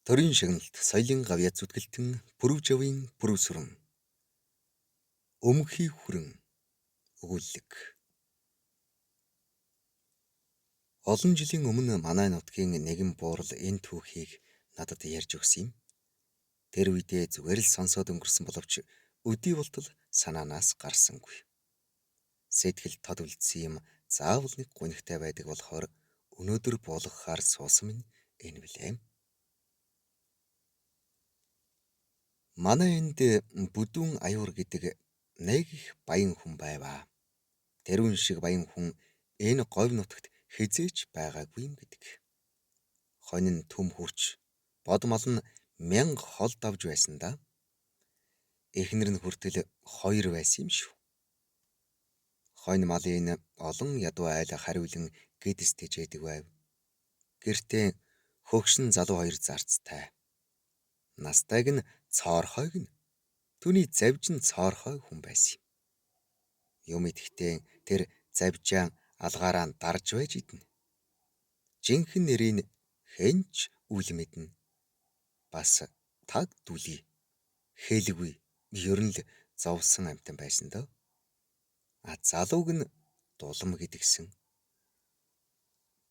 Төрийн шагналт соёлын гавьяа зүтгэлтэн пүрэв жавын пүрэв сүрэн өмхий хүрэн өгүүлэг. Олон жилийн өмнө манай нутгийн нэгэн буурал энэ түүхийг надад ярьж өгсөн юм. Тэр үедээ зүгээр л сонсоод өнгөрсөн боловч өдий болтол санаанаас гарсангүй. Сэтгэл тод үлдсэн юм заавал нэг гунигтай байдаг болохоор өнөөдөр буулгахаар суусан минь энэ билээ. Манай энд Бүдүүн Аюур гэдэг нэг их баян хүн байваа. Тэрүүн шиг баян хүн энэ говь нутагт хизээч байгаагүй юм гэдэг. Хонин төм хурч бод мал нь 1000 хол давж байсан да. Эхнэр нь хүртэл 2 байсан юм шүү. Хонь малын олон ядуу айл хариулан гэдэс тэжээдэг байв. Гэртээ хөгшин залуу 2 зарцтай. Настайг нь цоорхойг нь түүний завж нь цоорхой хүн байсан юм. Юм идэхдээ тэр завжаан алгаараа дарж байж идэнэ. Жинхэнэ нэрийг хэнч үл мэднэ. Бас таг дүлий, хэлгүй, ер нь л зовсон амьтан байсан дөө. Залууг нь Дулам гэдгсэн.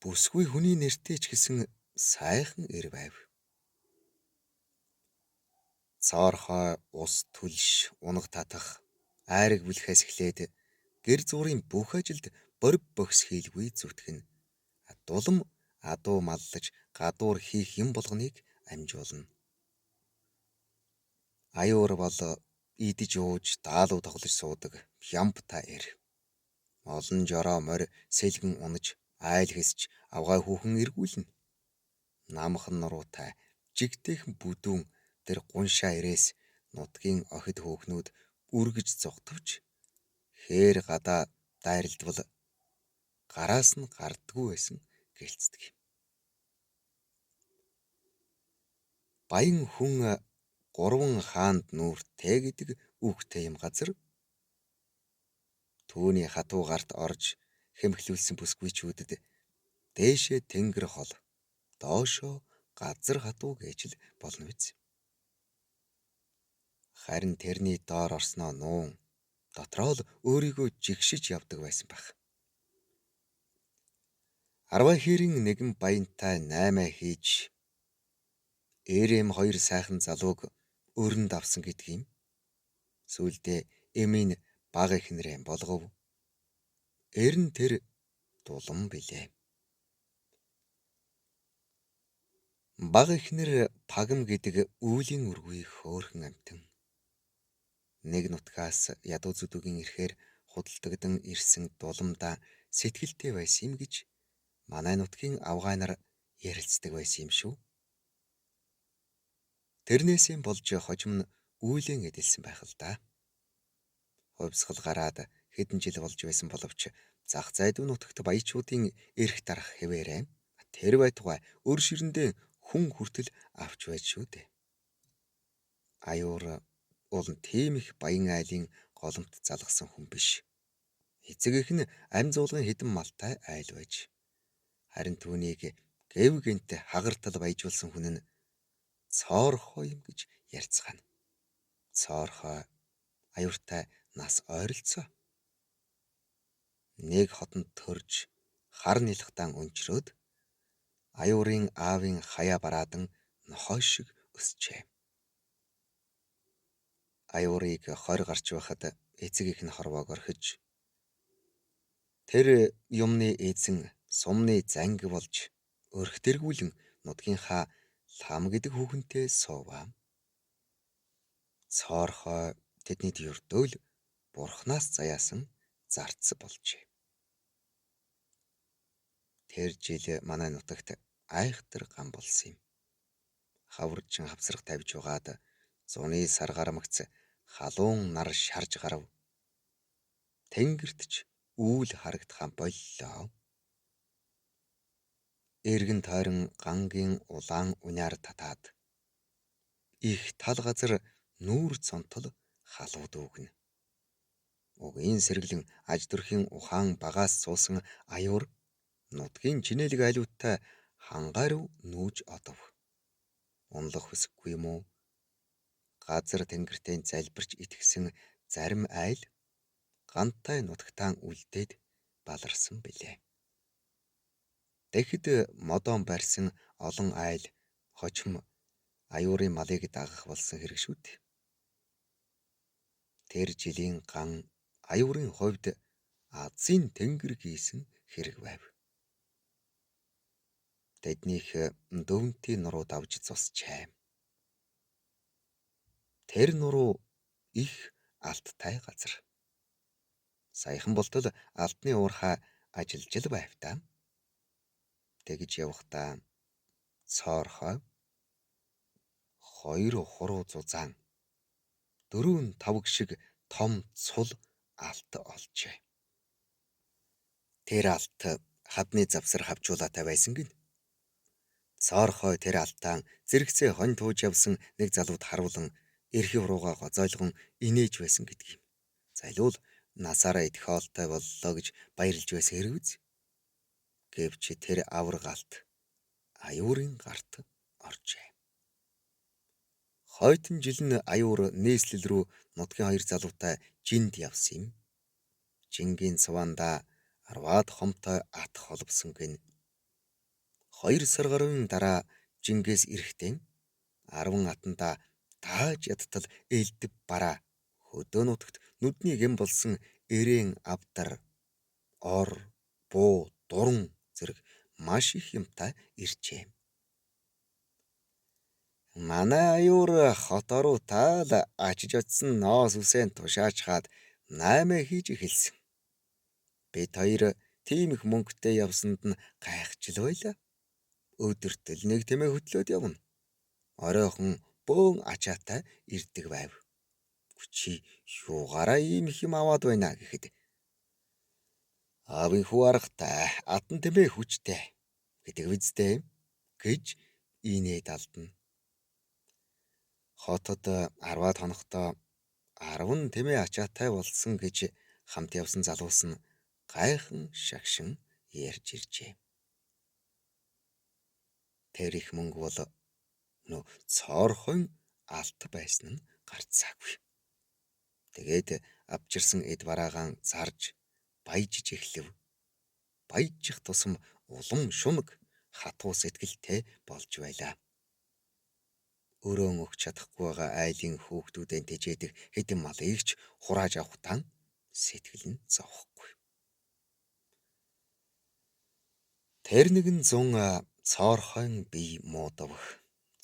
Бүсгүй хүний нэртэй ч гэсэн сайхан эр байв. Цоорхой ус түлш, унаг татах, айраг бэлхээс эхлээд гэр зуурын бүх ажилд борь бохис хийлгүй зүтгэн. Дулам адуу маллаж гадуур хийх юм болгоныг амжуулна. Аюур бол идэж ууж даалуу тоглож суудаг ямбтай эр. Олон жороо морь сэлгэн унаж айл хэсч авгай хүүхэн эргүүлнэ. Намхан нуруутай жигтэйхэн бүдүүн тэр гуншаа ирээс нутгийн охид хөөхнүүд үргэж зогтовч хээр гадаа дайралдвал гараас нь гардггүй байсан гэлцдэг. Баян хүн 3 хаанд нүүртэй гэдэг үгтэй юм газар түүний хатуу гарт орж хэмхлүүлсэн бүсгүйчүүдэд дээшээ тэнгэр хол, доошоо газар хатуу гэж л болно биз. Харин тэрний доор орсноо нуун дотроо л өөрийгөө жигшиж явдаг байсан байх. Арваа хэрийн нэгэн баянтай 8 хийж эрэм 2 сайхан залууг өрөнд авсан гэдэг юм. Сүүлдээ эмийн баг эхнэрээ болгов. Эр нь тэр Дулам билээ. Баг эхнэр Пагам гэдэг үүлийн үргүй хөөрхөн амьтан. Нэг нутгаас ядуу зүдүүгийн ирэхээр худалдагдан ирсэн Дуламдаа сэтгэлтэй байсан юм гэж манай нутгийн авгай нар ярилцдаг байсан юм шүү. Тэрнээсээ болж хожим нь үйлэн эдэлсэн байх л да. Хувьсгал гараад хэдэн жил болж байсан боловч зах зайдуу нутагт баячуудын эрх дарах хэвээрээ тэр байтугай өр ширэндээ хүн хүртэл авч байж шүү дээ. Аюур уул нь тийм их баян айлын голомт залгасан хүн биш. Эцэг их нь амь зуулгын хідэн малтай айл байж. Харин түүнийг гэв гэнт хагартал баяжуулсан хүн нь Цоорхой юм гэж ярьцгаана. Цоорхой аюуртай нас ойролцоо. Нэг хотод төрж хар нилхтан өнчрөөд аюурын аавын хаяа бараадан нохой шиг өсчээ. Аюурыг 20 гарч байхад эцэг их нь хорвоог орхиж тэр юмны эзэн сумны занги болж өрхтэргүүлэн нутгийнхаа лам гэдэг хүүхэнтэй сууваа. Цоорхой тэднийд ердөөл бурхнаас заяасан зарц болжээ. Тэр жил манай нутагт айхтар гам болсон юм. Хаварчин хавсрах тавьж угаад зуны сар гармагц халуун нар шарж гарав. Тэнгэрт ч үүл харагдахаа боллоо. Эргэн тойрон гангийн улаан уняар татаад их тал газар нүүр цонтол халууд өгнө. Угийн сэргэлэн аж төрхийн ухаан багаас суусан аюур нутгийн чинэлэг айлуудтай хангаа руу нүүж одов. Унлах хүсэхгүй юм уу? Газар тэнгэртэй залбирч итгэсэн зарим айл гантай нутагтаан үлдээд баларсан билээ. Тэгэхэд модон барьсан олон айл хожим аюурын малыг дагах болсон хэрэг шүү дээ. Тэр жилийн ган аюурын хувьд Азийн тэнгэр гийсэн хэрэг байв. Тэднийх дөвнтийн нуруу давж зусчээ. Тэр нуруу их алттай газар. Саяхан болтол алтны уурхай ажиллаж л байв та. Тэгж явахдаа цоорхой 2 хуруу зузаан 4-5 шиг том цул алт олжээ. Тэр алт хадны завсар хавчуулаатай байсан гин. Цоорхой тэр алтаан зэрэгцээ хонь тууж явсан нэг залууд харуулan эрхий урууга гозойлгон инээж байсан гэдэг юм. Залуул насаараа идэх хоолтой боллоо гэж баярлж байсан хэрэг үз. Гэвч тэр аваргалт аюурын гарт оржээ. Хойтон жил нь аюур нээслэл рүү нутгийн 2 залуутай жинд явсан юм. Жингийн цуванда 10-аад хомтой ат холбсон гин. 2 сар гаруйн дараа жингээс ирэхдээ 10 атанда тааж ядтал ээлдэв бараа хөдөө нутагт нүдний гэм болсон эрээн авдар ор буу дуран зэрэг маш их юмтай иржээ. Манай аюур хот оруу таал очиж очсон ноос үсээн тушааж хаад 8 хийж эхэлсэн. Бид 2 тийм их мөнгөтэй явсанд нь гайхчил байла. Өдөртөл нэг тэмээ хөтлөөд явна. Оройхон бөөн ачаатай ирдэг байв. Чи юугаараа ийм их юм аваад байна гэхэд аавын хүү аргатай атан тэмээ хүчтэй гэдэг үздэй гэж инээд алдна. Хотод 10-аад хонохдоо 10 тэмээ ачаатай болсон гэж хамт явсан залуус нь гайхан шагшин ярьж иржээ. Тэр их мөнгө бол цоорхойн алт байсан нь гарцаагүй. Тэгээд авчирсан эд бараагаан зарж баяжж эхлэв. Баяжчих тусам улам шунаг хатуу сэтгэлтэй болж байлаа. Өрөөн өгч чадахгүй байгаа айлын хүүхдүүдэн тэжээдэг хэдэн малыг ч хурааж авахтаа сэтгэл нь зовхгүй. Тэр нэгэн зун цоорхойн бие муудавх.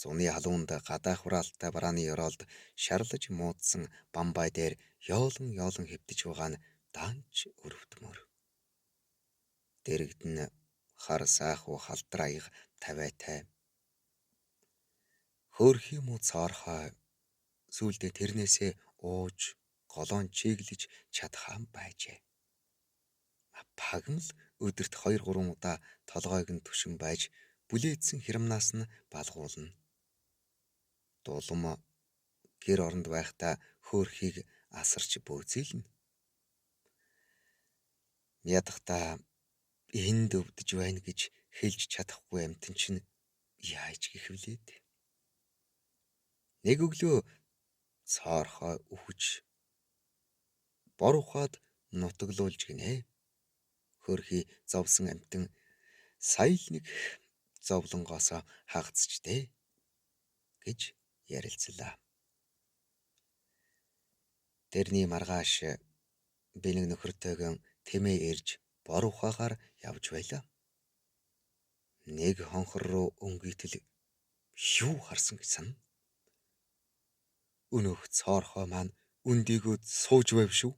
Зуны халуунд гадаа хураалтай барааны ёроолд шарлаж муудсан бамбай дээр ёолон хэвтэж байгаа нь даанч өрөвдмөр. Дэрэгдэн хар сайхуу халдар аяга тавиатай. Хөөрхий муу цоорхой сүүлдээ тэрнээсээ ууж голоон чиглэж чадхаан байжээ. Пагмал өдөрт 2-3 удаа толгойг нь түшин байж бүлээдсэн хямнаас нь балгуулна. Дулам гэр оронд байхдаа хөөрхийг асарч бөөцөөлнө. Ядахтаа энд өвдөж байна гэж хэлж чадахгүй амтэн чинь яаж гэх вүлээд. Нэг өглөө цоорхой өвч бор ухаад нутаглуулж гинэ. Хөөрхий зовсон амтэн сая л нэг зовлонгоосоо хагацчтэй гэж ярилцлаа. Тэрний маргааш бэлэг нөхөртэйгэн тэмээ ирж бор ухаагаар явж байлаа. Нэг хонхор руу өнгөйтөл юу харсан гэж сан. Өнөөх цоорхой маань өндийгөө сууж байв шүү.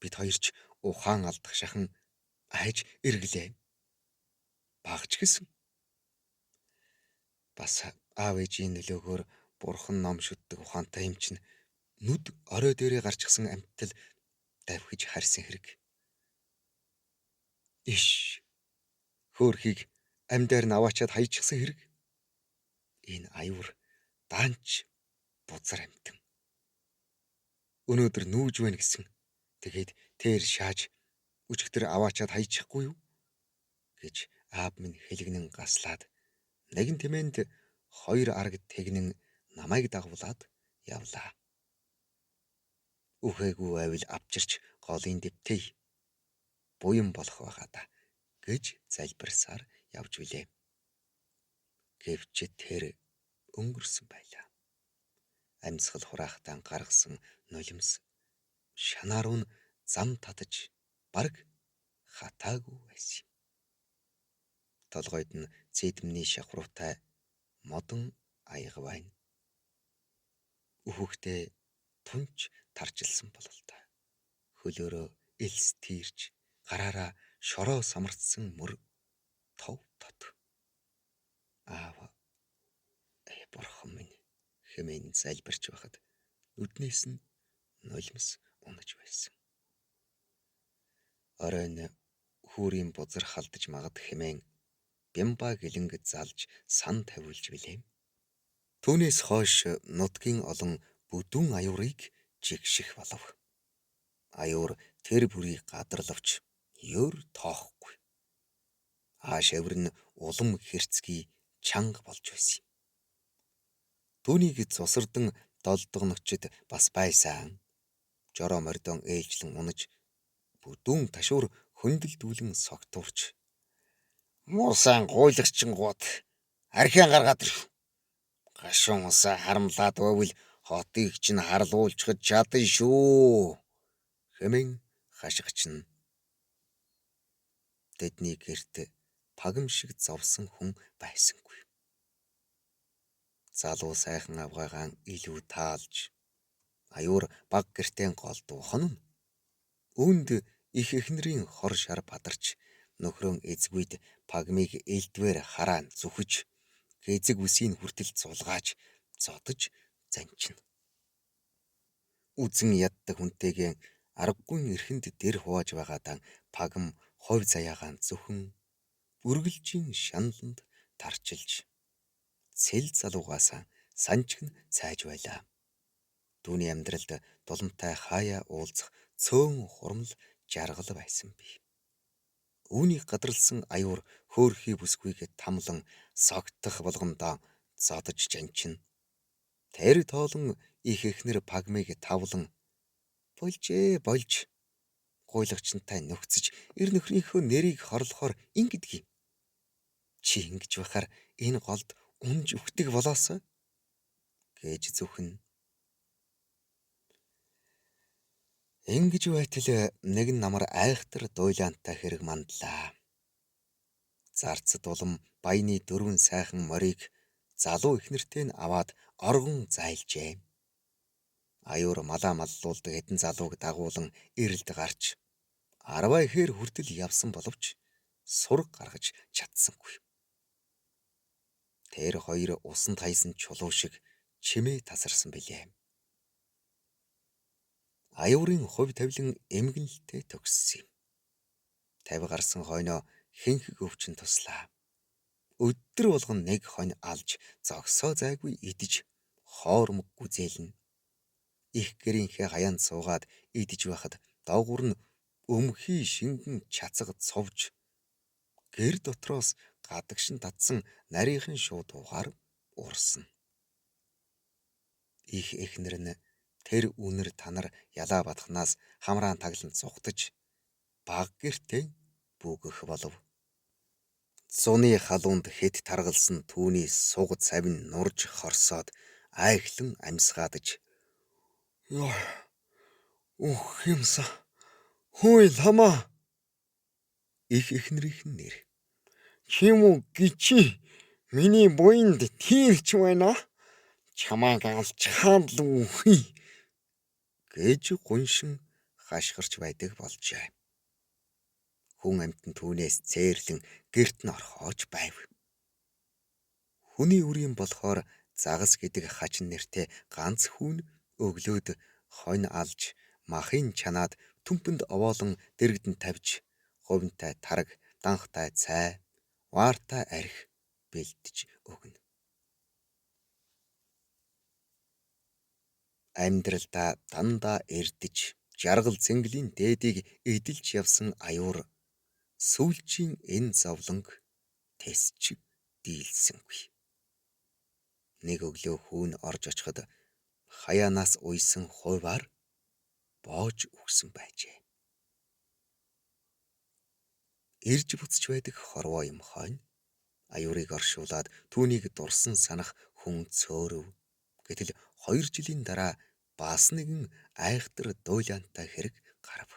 Бид 2 ч ухаан алдах шахан айж эргэлээ. Багч гисэн. Бас аав ээжийн нөлөөгөөр бурхан ном шүтдэг ухаантай юм чинь нүд орой дээрээ гарчсан амьтал давхиж харсан хэрэг. Иш хөөрхийг амьдаар нь аваачаад хайчихсан хэрэг. Энэ аюур даанч бузар амтэн. Өнөөдөр нүүж байна гэсэн. Тэгээд тэр шааж өчигдөр аваачаад хайчихгүй юу гэж аав минь хэлгэнэн гаслаад нэгэн тэмээнд хоёр арга тэгнэн намайг дагуулад явлаа. Үхээгүй байвал авчирч голын дэвтээ буян болох байгаа да гэж залбирсаар явж билээ. Гэвч тэр өнгөрсөн байлаа. Амьсгал хураахтаа гаргасан нулимс шанаа руу зам татаж бараг хатаагүй байсан юм. Толгойд нь цэдмний шавхруутай модон аяга байна. Үхэгтэй тунч тарчилсан бололтой. Хөлөөрөө элс тийрч гараараа шороо самарцсан мөр тов тот. Аав бурхан минь хэмээн залбирч байхад нүднээс нь нулимс унаж байсан. Оройн хүүрийн бузар халдаж магад хэмээн бямба гэлэнгэж залж сан тавиулж билээ. Түүнээс хойш нутгийн олон бүдүүн аюурыг жигших болов. Аюур тэр бүрийг гадарлавч ёр тоохгүй. Ааш авир нь улам хэрцгий чанга болж байсан юм. Түүнийг цусардан долдгоногчд бас байсан. Жороо мордон ээлжлэн унаж бүдүүн ташуур хөндлдүүлэн согтуурч муусан гуйлагчингууд архиан гаргаад ирв. Гашуун усаа харамлаад байвал хотыг чинь харлуулчихад чадна шүү. Хэмээн хашгич нь тэдний гэрт пагам шиг зовсон хүн байсангүй. Залуу сайхан авгаагаан илүү таалж аюур баг гэртээ голдуухан нь үүнд их эхнэрийн хор шар бадарч нөхрөн эзгүйд пагмыг элдвэр хараан зүхэж гэзэг үсийг хүртэл зулгааж зодож занчина. Үзэн яддаг хүнтэйгээ аргагүй эрхэнд дэр хувааж байгаадаа пагм ховь заяагаан зөвхөн үргэлжийн шаналнд тарчилж цэл залуугаасаа санчгн цайж байлаа. Түүний амьдралд дулантай хаяа уулзах цөөн хурамл жаргал байсан би. Үүнийг гадралсан аюур хөөрхий бүсгүйг тамлан согтох болгондоо зодож жанчина. Тэр тоолон их эхнэр пагмыг тавлан болж гуйлагчтай нөхцөж эр нөхрийнхөө нэрийг хорлохоор ингэдгий. Чи ингэж бахаар энэ голд унж үхдэг болоосоо гэж зөвхөн. Ингэж байтал нэг намар айхтар дуйлаантай хэрэг мандлаа. Зарцад улам баяны дөрвөн сайхан морийг залуу ихнэртэй нь аваад оргон зайлжээ. Аюур малаа маллуулдаг хэдэн залууг дагуулan эрэлд гарч 10 ихээр хүртэл явсан боловч сураг гаргаж чадсангүй. Тэр хоёр усанд хайсан чулуу шиг чимээ тасарсан билээ. Аюурын хувь тавилан эмгэнэлтэй төгссөн юм. 50 гарсан хойноо хэнхэг өвчин туслаа. Өдөр болгон нэг хонь алж зогсоо зайгүй идэж хоормог гүзээлнэ. Их гэрийнхээ хаяанд суугаад идэж байхад доогуур нь өмхий шингэн чацагд сувж гэр дотроос гадагшин татсан нарийнхан шууд угаар урсна. Их эхнэр нь тэр үнэр танар ялаа батхнаас хамраан таглан цухтаж баг гэртээ бүгэх болов. Зуны халуунд хэд таргалсан түүний сугад савин нурж хорсоод айхлан амьсгаадаж ух юмса хүй ламаа их эхнэрийнх нь нэр. Чимүү гिची миний буйнд тийрч байна. Чамааг алчхаад л үхий гэж гуншин хашгирч байдаг болжээ. Хүн амтан түүнээс цээрлэн гэрт нь орхоож байв. Хүний үрийн болохоор загас гэдэг хачин нэртэй ганц хүн өглөөд хонь алж махын чанаад түмпэнд овоолон дэрэгдэн тавьж говьнтай тараг, данхтай цай, ваартай арх бэлдэж өгнө. Амьдралдаа дандаа эрдэж жаргал зэнгэлийн дээдийг эдэлж явсан аюур сүүлчийн энэ зовлонг тэсч дийлсэнгүй. Нэг өглөө хүүн орж очиход хаяанаас уйсан хуваар боож өгсөн байжээ. Ирж буцаж байдаг хорвоо юм хойно аюурыг оршуулад түүнийг дурсан санах хүн цөөрөв. Гэтэл 2 жилийн дараа бас нэгэн айхтар дуйлаантай хэрэг гарав.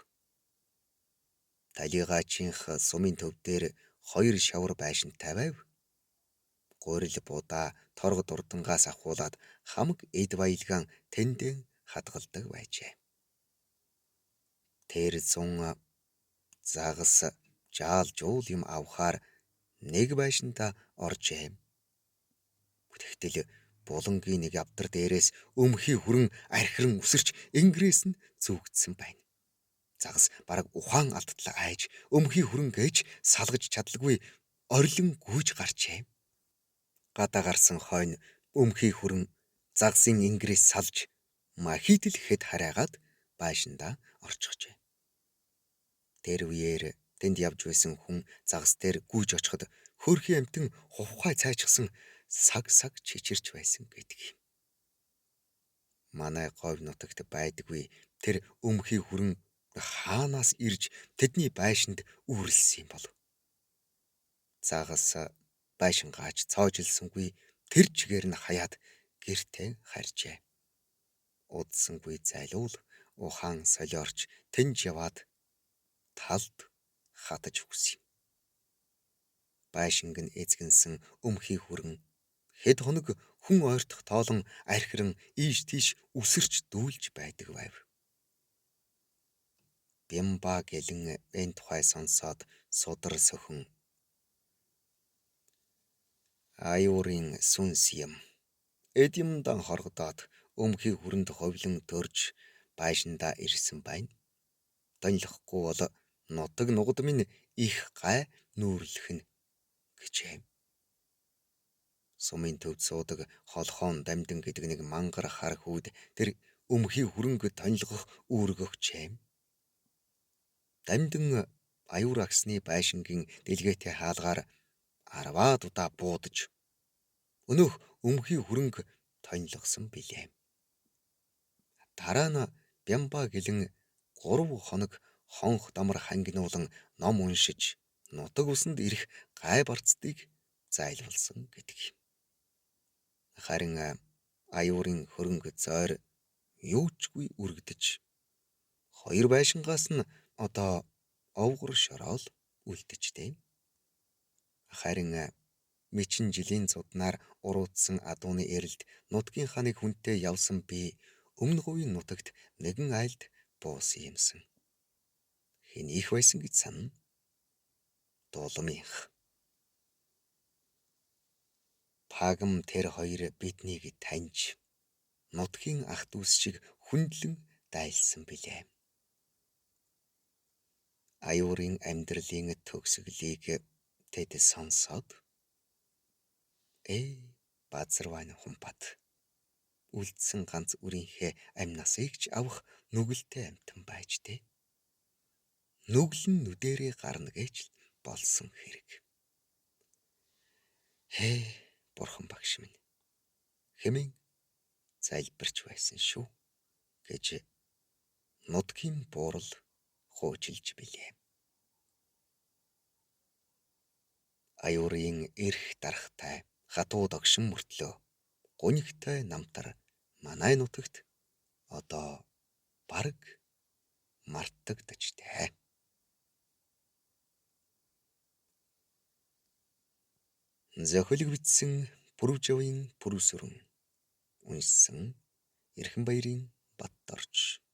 Талигаачийнх сумын төв дээр 2 шавар байшинтай байв. Гурил будаа торго дурдангаас ахуулаад хамаг эд баялгаан тэндэн хадгалдаг байжээ. Тэр 100 загас жаал жуул юм авахаар нэг байшинта оржээ. Тэгтэл булангийн нэг авдар дээрээс өмхий хүрэн архиран үсэрч ингрээс нь зүгдсэн байна. Загас бараг ухаан алдлаа айж өмхий хүрэн гэж салгаж чадлагүй орилон гүйж гарчээ. Гадаа гарсан хойно өмхий хүрэн загасын ингрээс салж махидл хэд хараагаад байшинда орчихжээ. Тэр үеэр тэнд явж байсан хүн загас дээр гүйж очиход хөрхи амтэн хувхай цайчсан саг чичирч байсан гэдэг юм. Манай говь нутагт байдаггүй тэр өмхий хүрэн хаанаас ирж тэдний байшинд үүрлсэн юм болов. Загас байшингааж цоожилсангүй тэр чигээр нь хаяад гэртээ харжээ. Удсангүй зайлуул ухаан солиорч тэнж яваад талд хатаж өгсөн юм. Байшинг нь эзгэнсэн өмхий хүрэн хэд хоног хүн ойртох тоолон архиран ийш тийш үсэрч дүүлж байдаг байв. Бямба гэлэн энэ тухай сонсоод судар сөхөн аюурын сүнс юм. Эд юмдан хоргодоод өмхий хүрэнд ховлон төрж байшинда ирсэн байна. Тонлохгүй бол нутаг нугад минь их гай нүүрлэх нь гэжээ. Сумын төвд суудаг холхоон дамдин гэдэг нэг мангар хар хүүд тэр өмхий хүрэнг тонлогох үүргөгчээ. Дамдин аюур агсны байшингийн дэлгээтэй хаалгаар 10 удаа буудаж өнөөх өмхий хүрэнг тонлогсон билээ. Дараа нь Бямба гэлэн 3 хоног хонх дамар хангинуулан ном уншиж нутаг усанд ирэх гай барцдыг зайлуулсан гэдэг юм. Харин аюурын хөрөнгө зойр юучгүй үргэж 2 байшингаас нь одоо овгор шороол үлдэжтэй. Харин мэчин жилийн зуднаар уруутсан адууны эрэлд нутгийн ханыг хүнтэй явсан би өмнө говийн нутагт нэгэн айлд буусан юмсан. Хэнийх байсан гэж санана? Дулмынх. Пагам тэр хоёр биднийг таньж нутгийн ах дүүс шиг хүндлэн дайлсан билээ. Аюурын амьдралын төгсгөлийг тэд сонсоод базарвайн хумбат үлдсэн ганц үрийнхээ амнасыг ч авах нүгэлтэй амтан байж дээ. Нүглэн нүдэрээ гарна гэж болсон хэрэг. Бурхан багш минь хэмээн залбирч байсан шүү гэж нутгийн буурал хуучилж билээ. Аюурын эрх дарахтай хатуу догшин мөртлөө гунигтай намтар манай нутагт одоо бараг мартагдчихтэй. Зохиолыг бичсэн Пүрвжавын Пүрвсүрэн, уншсан Эрхэнбаярын Баттарч.